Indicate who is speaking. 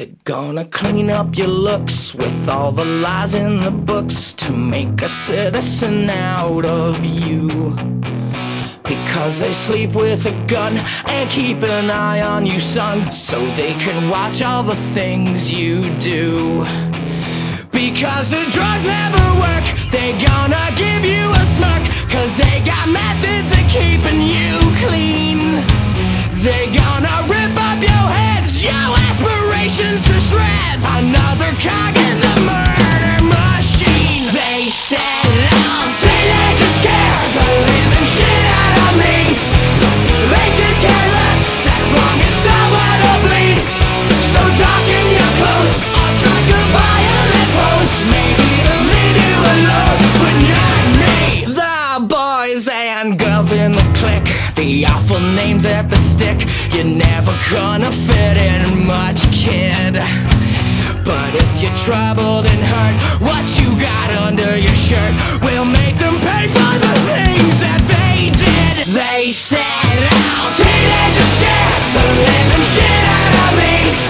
Speaker 1: They're gonna clean up your looks with all the lies in the books to make a citizen out of you. Because they sleep with a gun and keep an eye on you, son, so they can watch all the things you do. Because the drugs never work, they gonna give you a smirk, cause they got methods of keeping you clean. They gonna rip up your heads, your aspirations to shreds, another cog in the murder machine. They said all teenagers scare the living shit out of me. They could care less as long as someone will bleed. So darken your clothes, I'll strike a violent pose, maybe to lead you alone, but not me. The boys and girls in the clique, the awful names at the stick. You're never gonna fit in much, kid. But if you're troubled and hurt, what you got under your shirt will make them pay for the things that they did. They said, oh, teenagers scared the living shit out of me.